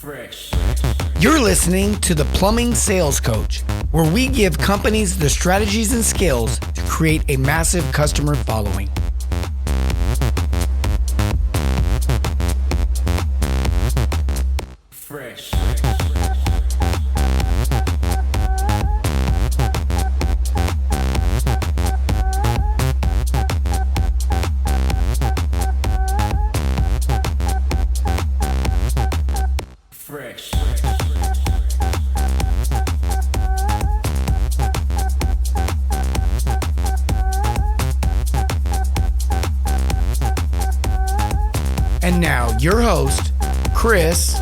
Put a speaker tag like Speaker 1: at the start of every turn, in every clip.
Speaker 1: Fresh.
Speaker 2: You're listening to the Plumbing Sales Coach, where we give companies the strategies and skills to create a massive customer following.
Speaker 1: Fresh. Fresh.
Speaker 2: And now, your host, Chris.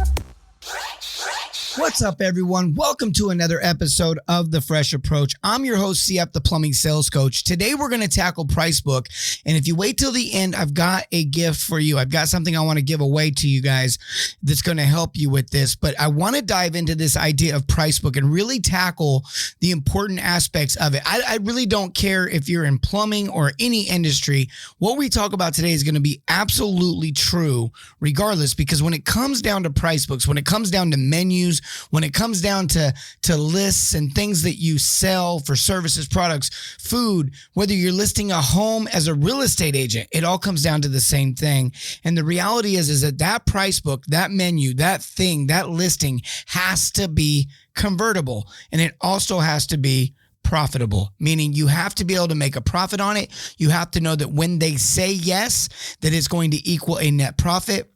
Speaker 2: What's up, everyone? Welcome to another episode of The Fresh Approach. I'm your host, CF, the Plumbing Sales Coach. Today, we're going to tackle price book. And if you wait till the end, I've got a gift for you. I've got something I want to give away to you guys that's going to help you with this. But I want to dive into this idea of price book and really tackle the important aspects of it. I really don't care if you're in plumbing or any industry. What we talk about today is going to be absolutely true regardless, because when it comes down to price books, when it comes down to menus, when it comes down to lists and things that you sell for services, products, food, whether you're listing a home as a real estate agent, it all comes down to the same thing. And the reality is that price book, that menu, that thing, that listing has to be convertible, and it also has to be profitable, meaning you have to be able to make a profit on it. You have to know that when they say yes, that it's going to equal a net profit.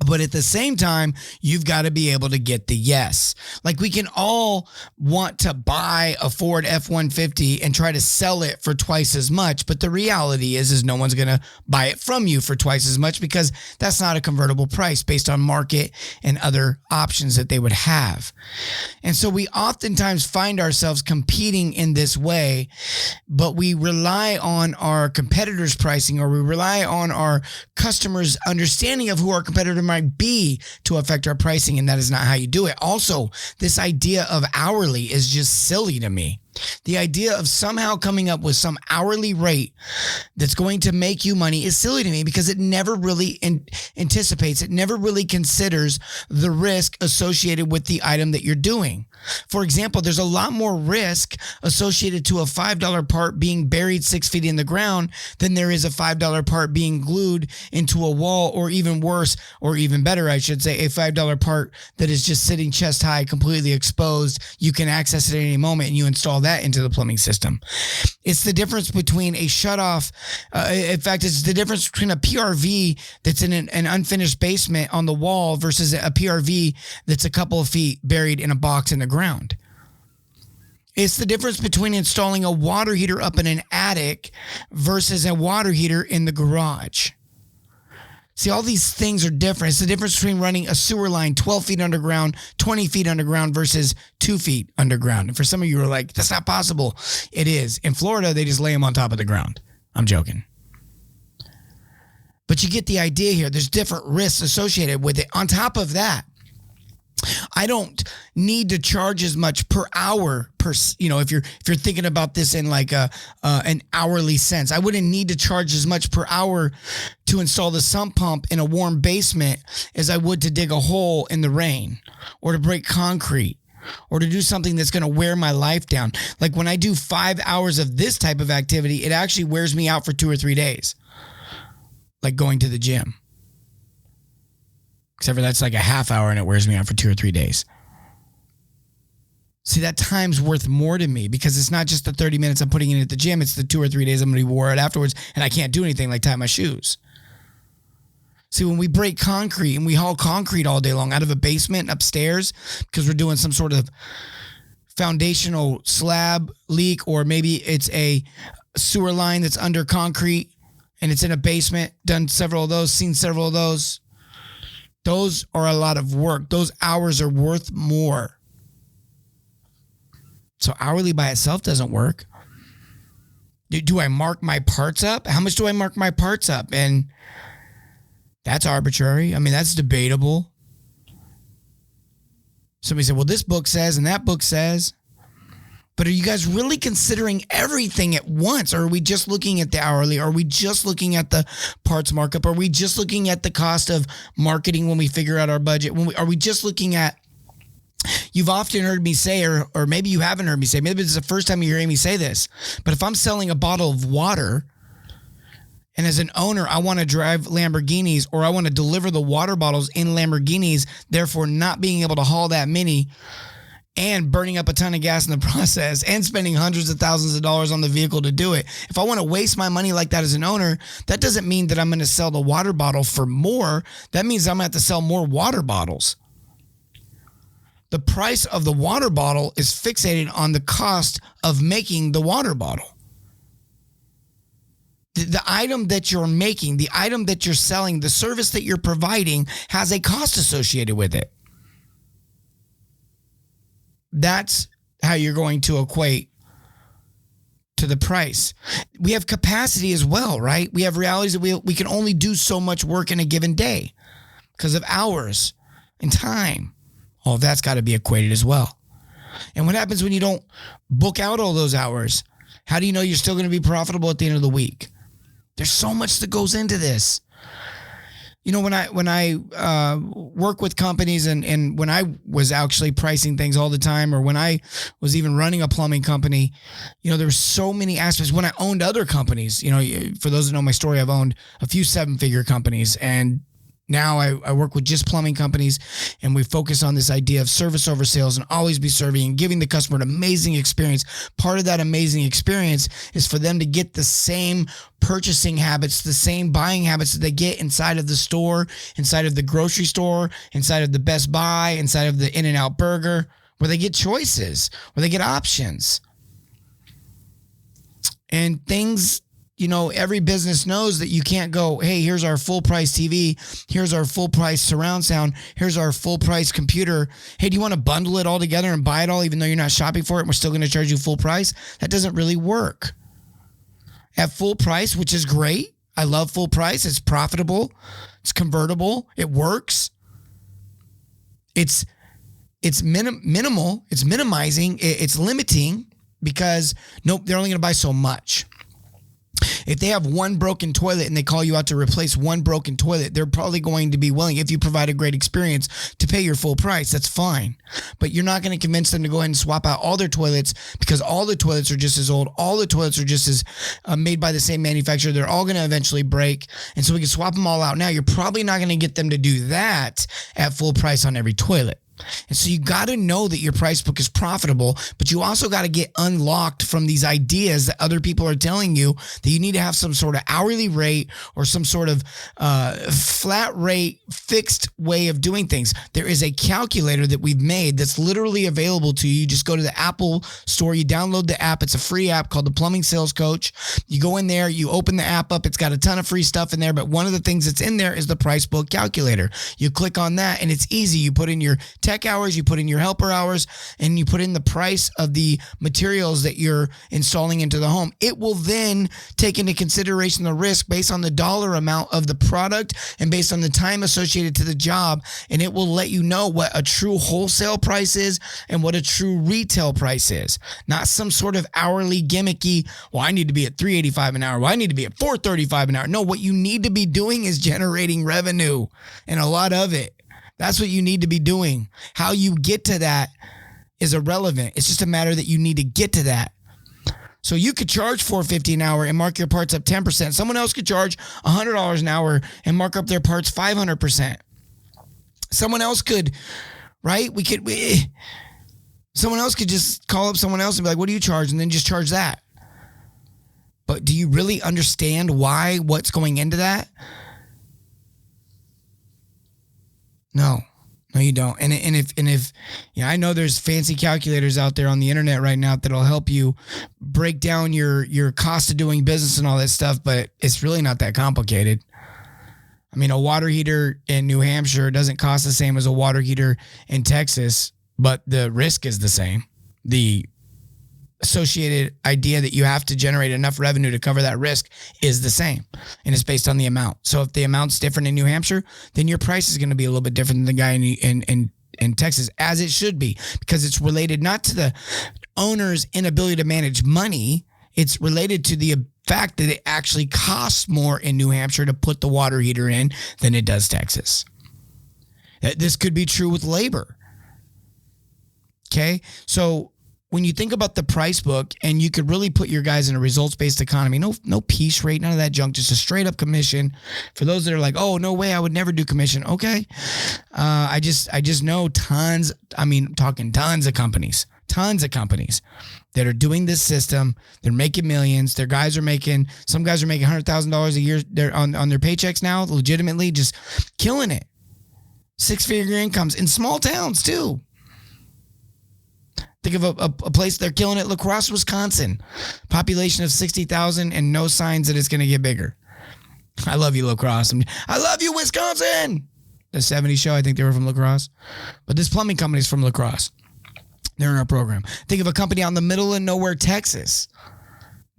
Speaker 2: But at the same time, you've got to be able to get the yes. Like, we can all want to buy a Ford F-150 and try to sell it for twice as much. But the reality is no one's going to buy it from you for twice as much, because that's not a convertible price based on market and other options that they would have. And so we oftentimes find ourselves competing in this way, but we rely on our competitors' pricing, or we rely on our customers' understanding of who our competitor might be to affect our pricing, and that is not how you do it. Also, this idea of hourly is just silly to me. The idea of somehow coming up with some hourly rate that's going to make you money is silly to me, because it never really anticipates, it never really considers the risk associated with the item that you're doing. For example, there's a lot more risk associated to a $5 part being buried 6 feet in the ground than there is a $5 part being glued into a wall, or even worse, or even better, I should say, a $5 part that is just sitting chest high, completely exposed. You can access it at any moment, and you install that into the plumbing system. It's the difference between a shutoff. In fact, it's the difference between a PRV that's in an unfinished basement on the wall versus a PRV that's a couple of feet buried in a box in the ground. It's the difference between installing a water heater up in an attic versus a water heater in the garage. See, all these things are different. It's the difference between running a sewer line 12 feet underground, 20 feet underground versus 2 feet underground. And for some of you who are like, that's not possible. It is. In Florida, they just lay them on top of the ground. I'm joking. But you get the idea here. There's different risks associated with it. On top of that, I don't need to charge as much per hour if you're thinking about this in like an hourly sense. I wouldn't need to charge as much per hour to install the sump pump in a warm basement as I would to dig a hole in the rain, or to break concrete, or to do something that's going to wear my life down. Like, when I do 5 hours of this type of activity, it actually wears me out for 2 or 3 days. Like going to the gym. Except for that's like a half hour and it wears me out for 2 or 3 days. See, that time's worth more to me, because it's not just the 30 minutes I'm putting in at the gym. It's the 2 or 3 days I'm going to be wore out afterwards, and I can't do anything like tie my shoes. See, when we break concrete and we haul concrete all day long out of a basement upstairs because we're doing some sort of foundational slab leak, or maybe it's a sewer line that's under concrete and it's in a basement, done several of those, seen several of those. Those are a lot of work. Those hours are worth more. So hourly by itself doesn't work. Do I mark my parts up? How much do I mark my parts up? And that's arbitrary. I mean, that's debatable. Somebody said, well, this book says, and that book says. But are you guys really considering everything at once? Or are we just looking at the hourly? Are we just looking at the parts markup? Are we just looking at the cost of marketing when we figure out our budget? Are we just looking at, you've often heard me say, or maybe you haven't heard me say, maybe it's the first time you're hearing me say this, but if I'm selling a bottle of water, and as an owner, I want to drive Lamborghinis, or I want to deliver the water bottles in Lamborghinis, therefore not being able to haul that many and burning up a ton of gas in the process and spending hundreds of thousands of dollars on the vehicle to do it. If I want to waste my money like that as an owner, that doesn't mean that I'm going to sell the water bottle for more. That means I'm going to have to sell more water bottles. The price of the water bottle is fixated on the cost of making the water bottle. The item that you're making, the item that you're selling, the service that you're providing has a cost associated with it. That's how you're going to equate to the price. We have capacity as well, right? We have realities that we can only do so much work in a given day because of hours and time. All of that's got to be equated as well. And what happens when you don't book out all those hours? How do you know you're still going to be profitable at the end of the week? There's so much that goes into this. You know, when I work with companies and when I was actually pricing things all the time, or when I was even running a plumbing company, you know, there were so many aspects. When I owned other companies, you know, for those that know my story, I've owned a few 7-figure companies, and now I work with just plumbing companies, and we focus on this idea of service over sales and always be serving and giving the customer an amazing experience. Part of that amazing experience is for them to get the same purchasing habits, the same buying habits that they get inside of the store, inside of the grocery store, inside of the Best Buy, inside of the In-N-Out Burger, where they get choices, where they get options. And things, you know, every business knows that you can't go, hey, here's our full price TV. Here's our full price surround sound. Here's our full price computer. Hey, do you want to bundle it all together and buy it all, even though you're not shopping for it, and we're still going to charge you full price? That doesn't really work. At full price, which is great. I love full price. It's profitable. It's convertible. It works. It's minimal. It's minimizing. It's limiting because nope, they're only going to buy so much. If they have one broken toilet and they call you out to replace one broken toilet, they're probably going to be willing, if you provide a great experience, to pay your full price. That's fine. But you're not going to convince them to go ahead and swap out all their toilets, because all the toilets are just as old. All the toilets are just as made by the same manufacturer. They're all going to eventually break. And so we can swap them all out now. You're probably not going to get them to do that at full price on every toilet. And so you got to know that your price book is profitable, but you also got to get unlocked from these ideas that other people are telling you that you need to have some sort of hourly rate or some sort of flat rate, fixed way of doing things. There is a calculator that we've made that's literally available to you. You just go to the Apple store, you download the app. It's a free app called the Plumbing Sales Coach. You go in there, you open the app up. It's got a ton of free stuff in there, but one of the things that's in there is the price book calculator. You click on that and it's easy. You put in your tech hours, you put in your helper hours, and you put in the price of the materials that you're installing into the home. It will then take into consideration the risk based on the dollar amount of the product and based on the time associated to the job, and it will let you know what a true wholesale price is and what a true retail price is. Not some sort of hourly gimmicky, well, I need to be at $3.85 an hour. Well, I need to be at $4.35 an hour. No, what you need to be doing is generating revenue, and a lot of it. That's what you need to be doing. How you get to that is irrelevant. It's just a matter that you need to get to that. So you could charge $4.50 an hour and mark your parts up 10%. Someone else could charge $100 an hour and mark up their parts 500%. Someone else could, right? Someone else could just call up someone else and be like, what do you charge? And then just charge that. But do you really understand what's going into that? No, you don't. And if I know there's fancy calculators out there on the internet right now that'll help you break down your cost of doing business and all that stuff, but it's really not that complicated. I mean, a water heater in New Hampshire doesn't cost the same as a water heater in Texas, but the risk is the same. The associated idea that you have to generate enough revenue to cover that risk is the same, and it's based on the amount. So if the amount's different in New Hampshire, then your price is going to be a little bit different than the guy in Texas, as it should be, because it's related not to the owner's inability to manage money. It's related to the fact that it actually costs more in New Hampshire to put the water heater in than it does Texas. This could be true with labor. Okay, so when you think about the price book, and you could really put your guys in a results-based economy, no piece rate, none of that junk, just a straight-up commission. For those that are like, oh, no way, I would never do commission. Okay, I just know tons. I mean, talking tons of companies that are doing this system. They're making millions. Some guys are making $100,000 a year. They're on their paychecks now, legitimately just killing it. Six-figure incomes in small towns too. Think of a place they're killing it, La Crosse, Wisconsin. Population of 60,000 and no signs that it's going to get bigger. I love you, La Crosse. I love you, Wisconsin. The 70s show, I think they were from La Crosse. But this plumbing company is from La Crosse. They're in our program. Think of a company out in the middle of nowhere, Texas,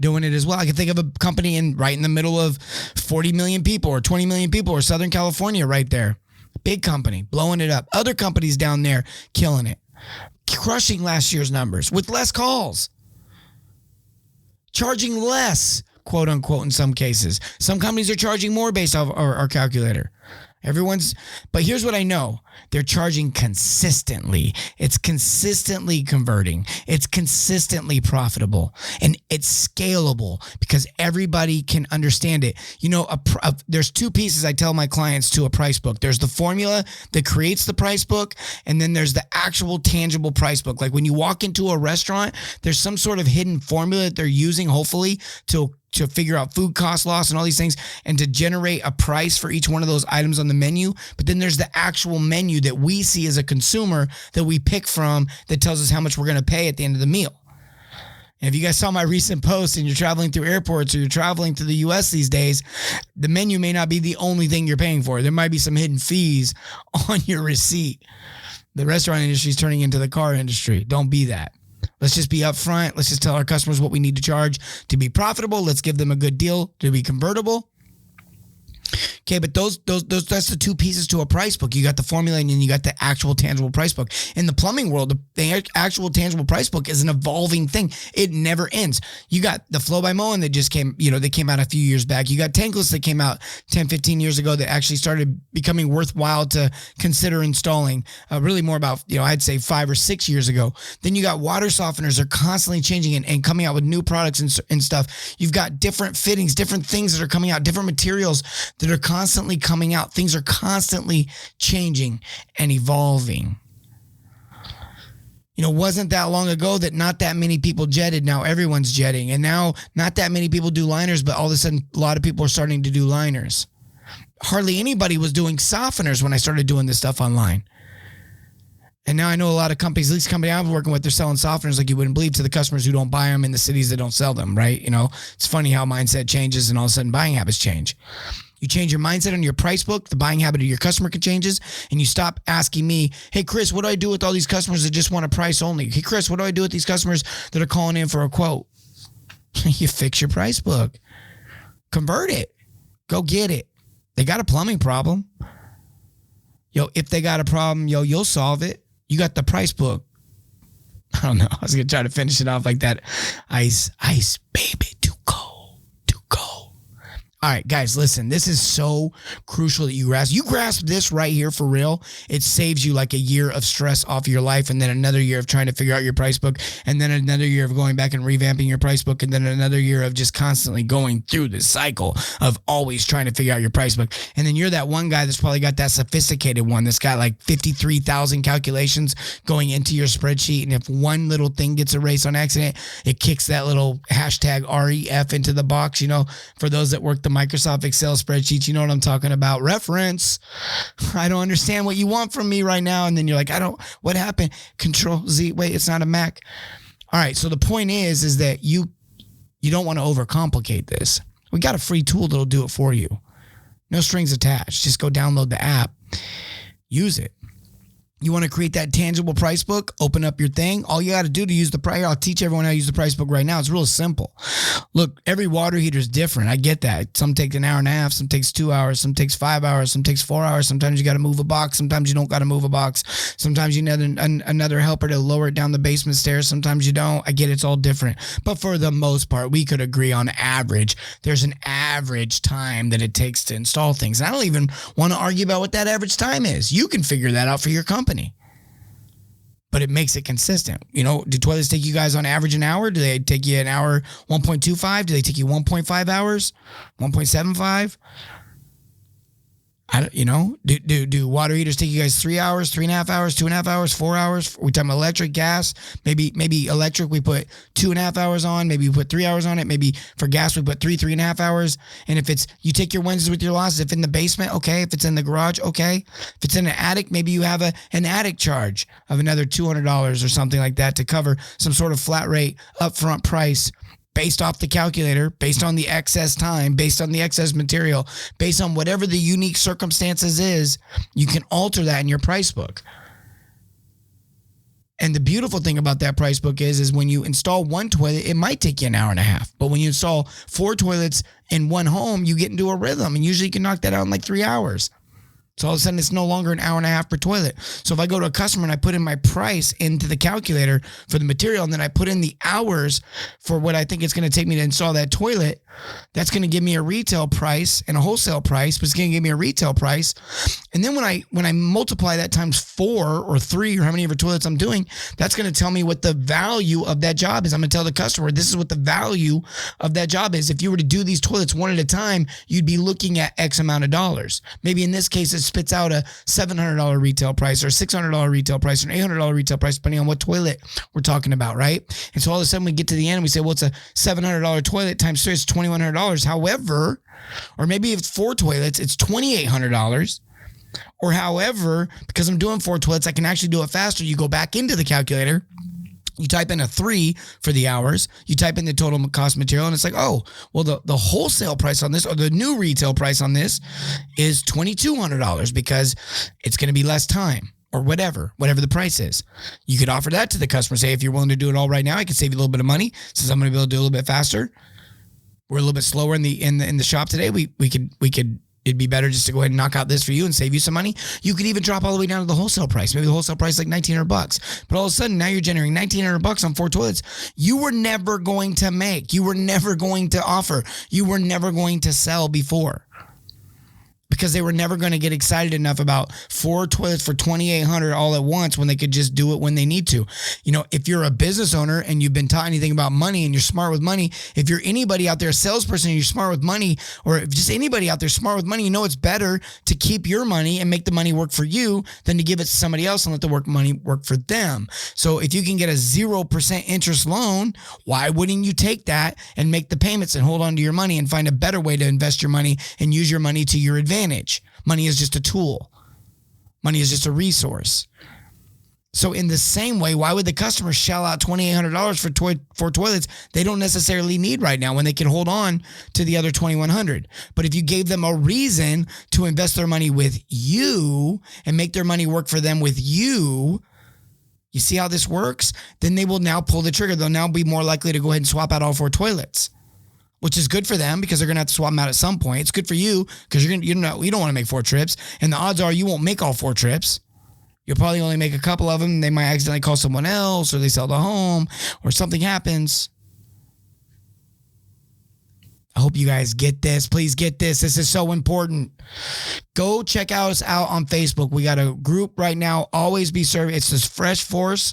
Speaker 2: doing it as well. I can think of a company right in the middle of 40 million people or 20 million people or Southern California right there. Big company, blowing it up. Other companies down there killing it. Crushing last year's numbers with less calls. Charging less, quote unquote, in some cases. Some companies are charging more based off our calculator. But here's what I know. They're charging consistently. It's consistently converting. It's consistently profitable. And it's scalable because everybody can understand it. You know, there's two pieces I tell my clients to a price book. There's the formula that creates the price book, and then there's the actual tangible price book. Like when you walk into a restaurant, there's some sort of hidden formula that they're using, hopefully, to figure out food cost loss and all these things and to generate a price for each one of those items on the menu. But then there's the actual menu that we see as a consumer that we pick from that tells us how much we're going to pay at the end of the meal. And if you guys saw my recent post and you're traveling through airports or you're traveling to the US these days, the menu may not be the only thing you're paying for. There might be some hidden fees on your receipt. The restaurant industry is turning into the car industry. Don't be that. Let's just be upfront. Let's just tell our customers what we need to charge to be profitable. Let's give them a good deal to be convertible. Okay, but that's the two pieces to a price book. You got the formula and then you got the actual tangible price book. In the plumbing world, the actual tangible price book is an evolving thing. It never ends. You got the Flow by Moen that just came, they came out a few years back. You got tankless that came out 10, 15 years ago that actually started becoming worthwhile to consider installing. Really more about, I'd say 5 or 6 years ago. Then you got water softeners. They're constantly changing and coming out with new products and stuff. You've got different fittings, different things that are coming out, different materials that are constantly coming out. Things are constantly changing and evolving. Wasn't that long ago that not that many people jetted. Now everyone's jetting. And now not that many people do liners, but all of a sudden a lot of people are starting to do liners. Hardly anybody was doing softeners when I started doing this stuff online. And now I know a lot of companies, at least the company I'm working with, they're selling softeners like you wouldn't believe to the customers who don't buy them in the cities that don't sell them, right? It's funny how mindset changes and all of a sudden buying habits change. You change your mindset on your price book, the buying habit of your customer changes, and you stop asking me, hey, Chris, what do I do with all these customers that just want a price only? Hey, Chris, what do I do with these customers that are calling in for a quote? You fix your price book. Convert it. Go get it. They got a plumbing problem. If they got a problem, you'll solve it. You got the price book. I don't know. I was going to try to finish it off like that. Ice, baby, too cold. All right, guys, listen, this is so crucial that you grasp this right here for real. It saves you like a year of stress off your life, and then another year of trying to figure out your price book, and then another year of going back and revamping your price book, and then another year of just constantly going through this cycle of always trying to figure out your price book. And then you're that one guy that's probably got that sophisticated one that's got like 53,000 calculations going into your spreadsheet, and if one little thing gets erased on accident, it kicks that little hashtag REF into the box. For those that work the Microsoft Excel spreadsheets, you know what I'm talking about. Reference. I don't understand what you want from me right now. And then you're like, what happened? Control Z. Wait, it's not a Mac. All right. So the point is that you don't want to overcomplicate this. We got a free tool that'll do it for you. No strings attached. Just go download the app. Use it. You want to create that tangible price book, open up your thing. All you got to do to use the price, I'll teach everyone how to use the price book right now. It's real simple. Look, every water heater is different. I get that. Some take an hour and a half, some takes 2 hours, some takes 5 hours, some takes 4 hours. Sometimes you got to move a box. Sometimes you don't got to move a box. Sometimes you need another helper to lower it down the basement stairs. Sometimes you don't. I get it's all different. But for the most part, we could agree on average. There's an average time that it takes to install things. And I don't even want to argue about what that average time is. You can figure that out for your company. But it makes it consistent. You know, do toilets take you guys on average an hour? Do they take you an hour 1.25? Do they take you 1.5 hours? 1.75? Do water heaters take you guys 3 hours, 3.5 hours, 2.5 hours, 4 hours? We talking electric, gas, maybe electric, we put 2.5 hours on, maybe we put 3 hours on it. Maybe for gas, we put 3.5 hours. And if it's, you take your Wednesdays with your losses, if in the basement, okay. If it's in the garage, okay. If it's in an attic, maybe you have an attic charge of another $200 or something like that to cover some sort of flat rate upfront price based off the calculator, based on the excess time, based on the excess material, based on whatever the unique circumstances is. You can alter that in your price book. And the beautiful thing about that price book is when you install one toilet, it might take you an hour and a half. But when you install 4 toilets in one home, you get into a rhythm, and usually you can knock that out in like 3 hours. So all of a sudden, it's no longer an hour and a half per toilet. So if I go to a customer and I put in my price into the calculator for the material, and then I put in the hours for what I think it's going to take me to install that toilet, that's going to give me a retail price and a wholesale price, but it's going to give me a retail price. And then when I multiply that times 4 or 3 or how many of your toilets I'm doing, that's going to tell me what the value of that job is. I'm going to tell the customer, this is what the value of that job is. If you were to do these toilets one at a time, you'd be looking at X amount of dollars. Maybe in this case, it's spits out a $700 retail price or a $600 retail price or an $800 retail price, depending on what toilet we're talking about, right? And so all of a sudden we get to the end and we say, well, it's a $700 toilet times 3, it's $2,100. However, or maybe if it's 4 toilets, it's $2,800. Or however, because I'm doing 4 toilets, I can actually do it faster. You go back into the calculator, you type in a 3 for the hours, you type in the total cost material, and it's like, oh, well, the wholesale price on this, or the new retail price on this, is $2,200 because it's going to be less time, or whatever the price is. You could offer that to the customer. Say, if you're willing to do it all right now, I can save you a little bit of money, since I'm going to be able to do it a little bit faster. We're a little bit slower in the shop today. We could. It'd be better just to go ahead and knock out this for you and save you some money. You could even drop all the way down to the wholesale price. Maybe the wholesale price is like $1,900. But all of a sudden, now you're generating $1,900 on 4 toilets. You were never going to make. You were never going to offer. You were never going to sell before. Because they were never going to get excited enough about 4 toilets for $2,800 all at once when they could just do it when they need to. You know, if you're a business owner and you've been taught anything about money and you're smart with money, if you're anybody out there, a salesperson, and you're smart with money, or if just anybody out there smart with money, you know it's better to keep your money and make the money work for you than to give it to somebody else and let the money work for them. So if you can get a 0% interest loan, why wouldn't you take that and make the payments and hold on to your money and find a better way to invest your money and use your money to your advantage? Money is just a tool. Money is just a resource. So in the same way, why would the customer shell out $2,800 for toilets they don't necessarily need right now when they can hold on to the other $2,100? But if you gave them a reason to invest their money with you and make their money work for them with you, you see how this works? Then they will now pull the trigger. They'll now be more likely to go ahead and swap out all 4 toilets, which is good for them because they're going to have to swap them out at some point. It's good for you because you don't want to make 4 trips. And the odds are you won't make all 4 trips. You'll probably only make a couple of them. They might accidentally call someone else, or they sell the home, or something happens. I hope you guys get this. Please get this. This is so important. Go check us out on Facebook. We got a group right now. Always Be Serving. It's this Fresh Force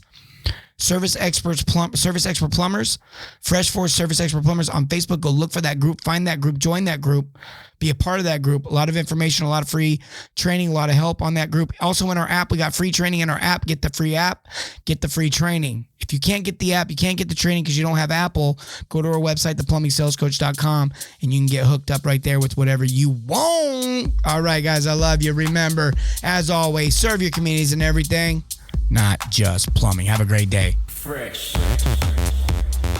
Speaker 2: Service Expert Plumbers. Fresh Force Service Expert Plumbers on Facebook. Go look for that group. Find that group. Join that group. Be a part of that group. A lot of information, a lot of free training, a lot of help on that group. Also in our app, we got free training in our app. Get the free app. Get the free training. If you can't get the app, you can't get the training because you don't have Apple, go to our website, theplumbingsalescoach.com, and you can get hooked up right there with whatever you want. All right, guys, I love you. Remember, as always, serve your communities and everything, not just plumbing. Have a great day.
Speaker 1: Fresh.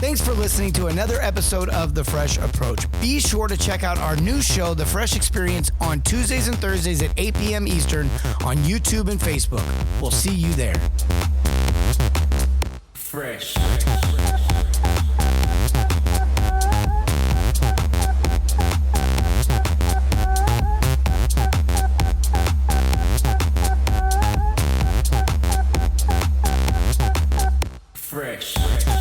Speaker 2: Thanks for listening to another episode of The Fresh Approach. Be sure to check out our new show, The Fresh Experience, on Tuesdays and Thursdays at 8 p.m. Eastern on YouTube and Facebook. We'll see you there.
Speaker 1: Fresh. Fresh.